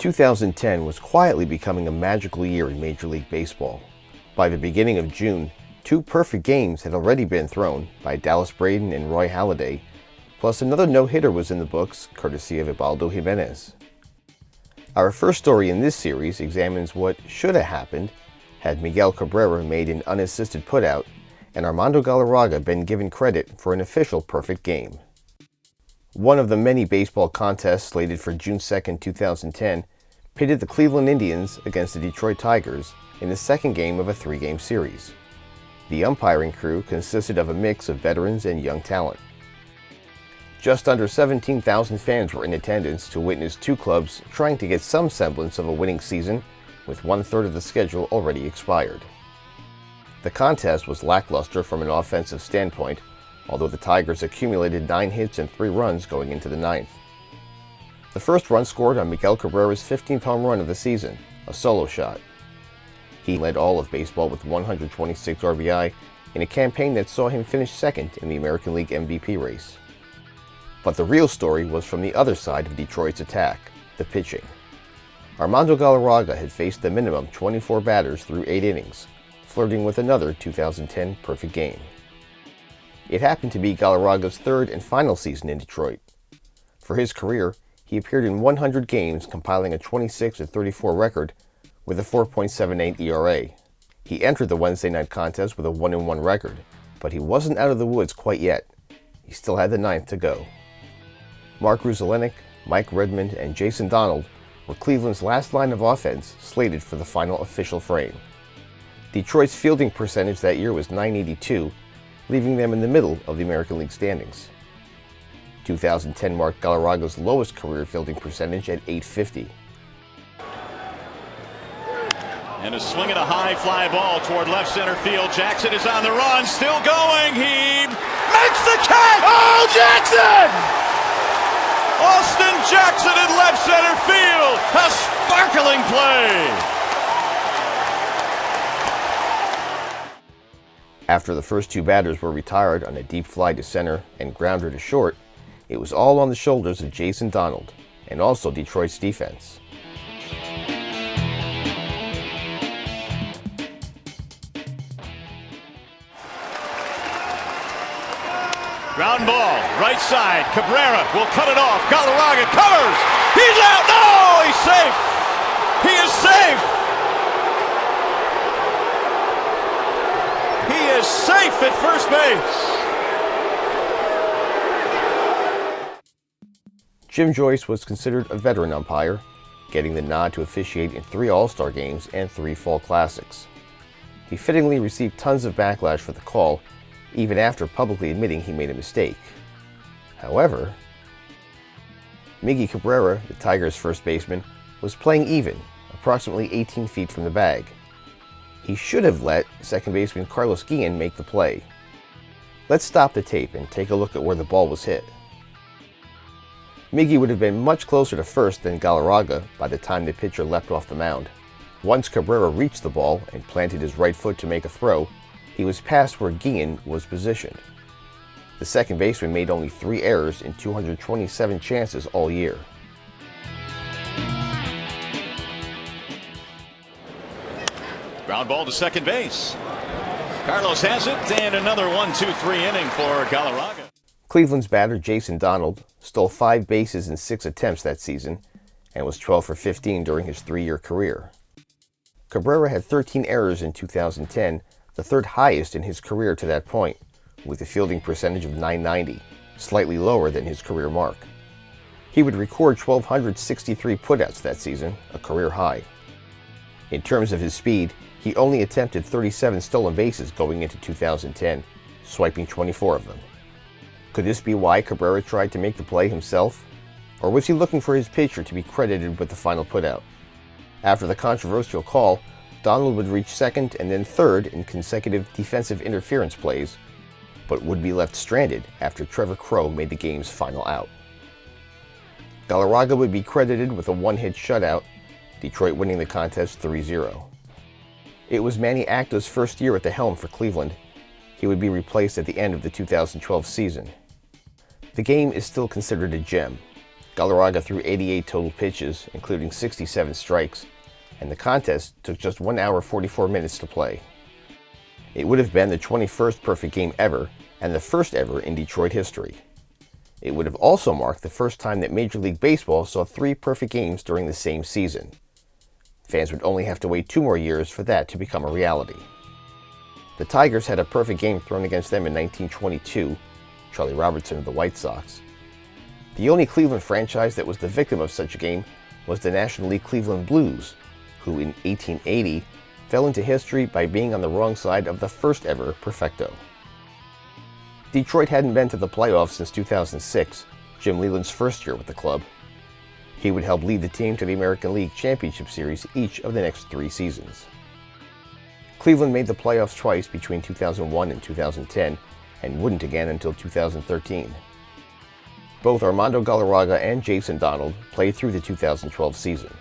2010 was quietly becoming a magical year in Major League Baseball. By the beginning of June, 2 perfect games had already been thrown by Dallas Braden and Roy Halladay, plus another no-hitter was in the books, courtesy of Ubaldo Jimenez. Our first story in this series examines what should have happened had Miguel Cabrera made an unassisted putout and Armando Galarraga been given credit for an official perfect game. One of the many baseball contests slated for June 2, 2010, pitted the Cleveland Indians against the Detroit Tigers in the second game of a 3-game series. The umpiring crew consisted of a mix of veterans and young talent. Just under 17,000 fans were in attendance to witness 2 clubs trying to get some semblance of a winning season, with 1/3 of the schedule already expired. The contest was lackluster from an offensive standpoint, although the Tigers accumulated 9 hits and 3 runs going into the 9th. The first run scored on Miguel Cabrera's 15th home run of the season, a solo shot. He led all of baseball with 126 RBI in a campaign that saw him finish second in the American League MVP race. But the real story was from the other side of Detroit's attack, the pitching. Armando Galarraga had faced the minimum 24 batters through 8 innings, flirting with another 2010 perfect game. It happened to be Galarraga's 3rd and final season in Detroit. For his career, he appeared in 100 games, compiling a 26-34 record with a 4.78 ERA. He entered the Wednesday night contest with a 1-1 record, but he wasn't out of the woods quite yet. He still had the 9th to go. Mark Ruzielnik, Mike Redmond, and Jason Donald were Cleveland's last line of offense slated for the final official frame. Detroit's fielding percentage that year was .982, leaving them in the middle of the American League standings. 2010 marked Galarraga's lowest career fielding percentage at .850. And a swing and a high fly ball toward left center field. Jackson is on the run, still going. He makes the catch! Oh, Jackson! Austin Jackson in left center field. A sparkling play. After the first 2 batters were retired on a deep fly to center and grounder to short, it was all on the shoulders of Jason Donald and also Detroit's defense. Ground ball, right side. Cabrera will cut it off. Galarraga covers. He's out. No, he's safe. He is safe. He is safe at first base. Jim Joyce was considered a veteran umpire, getting the nod to officiate in 3 All-Star games and 3 Fall Classics. He fittingly received tons of backlash for the call, even after publicly admitting he made a mistake. However, Miggy Cabrera, the Tigers' first baseman, was playing even, approximately 18 feet from the bag. He should have let second baseman Carlos Guillen make the play. Let's stop the tape and take a look at where the ball was hit. Miggy would have been much closer to first than Galarraga by the time the pitcher leapt off the mound. Once Cabrera reached the ball and planted his right foot to make a throw, he was past where Guillen was positioned. The second baseman made only 3 errors in 227 chances all year. Ground ball to second base. Carlos has it, and another 1-2-3 inning for Galarraga. Cleveland's batter Jason Donald stole 5 bases in 6 attempts that season and was 12 for 15 during his 3-year career. Cabrera had 13 errors in 2010, the 3rd highest in his career to that point, with a fielding percentage of .990, slightly lower than his career mark. He would record 1,263 putouts that season, a career high. In terms of his speed, he only attempted 37 stolen bases going into 2010, swiping 24 of them. Could this be why Cabrera tried to make the play himself? Or was he looking for his pitcher to be credited with the final putout? After the controversial call, Donald would reach second and then third in consecutive defensive interference plays, but would be left stranded after Trevor Crowe made the game's final out. Galarraga would be credited with a 1-hit shutout, Detroit winning the contest 3-0. It was Manny Acta's first year at the helm for Cleveland. He would be replaced at the end of the 2012 season. The game is still considered a gem. Galarraga threw 88 total pitches, including 67 strikes, and the contest took just 1 hour 44 minutes to play. It would have been the 21st perfect game ever and the first ever in Detroit history. It would have also marked the first time that Major League Baseball saw 3 perfect games during the same season. Fans would only have to wait 2 more years for that to become a reality. The Tigers had a perfect game thrown against them in 1922, Charlie Robertson of the White Sox. The only Cleveland franchise that was the victim of such a game was the National League Cleveland Blues, who in 1880 fell into history by being on the wrong side of the first ever perfecto. Detroit hadn't been to the playoffs since 2006, Jim Leyland's first year with the club. He would help lead the team to the American League Championship Series each of the next 3 seasons. Cleveland made the playoffs twice between 2001 and 2010, and wouldn't again until 2013. Both Armando Galarraga and Jason Donald played through the 2012 season.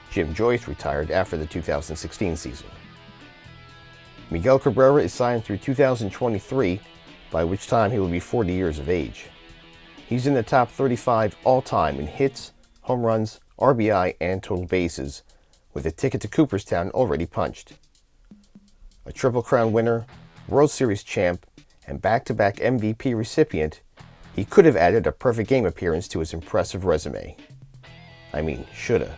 Jim Joyce retired after the 2016 season. Miguel Cabrera is signed through 2023, by which time he will be 40 years of age. He's in the top 35 all-time in hits, home runs, RBI, and total bases, with a ticket to Cooperstown already punched. A Triple Crown winner, World Series champ, and back-to-back MVP recipient, he could have added a perfect game appearance to his impressive resume. I mean, shoulda.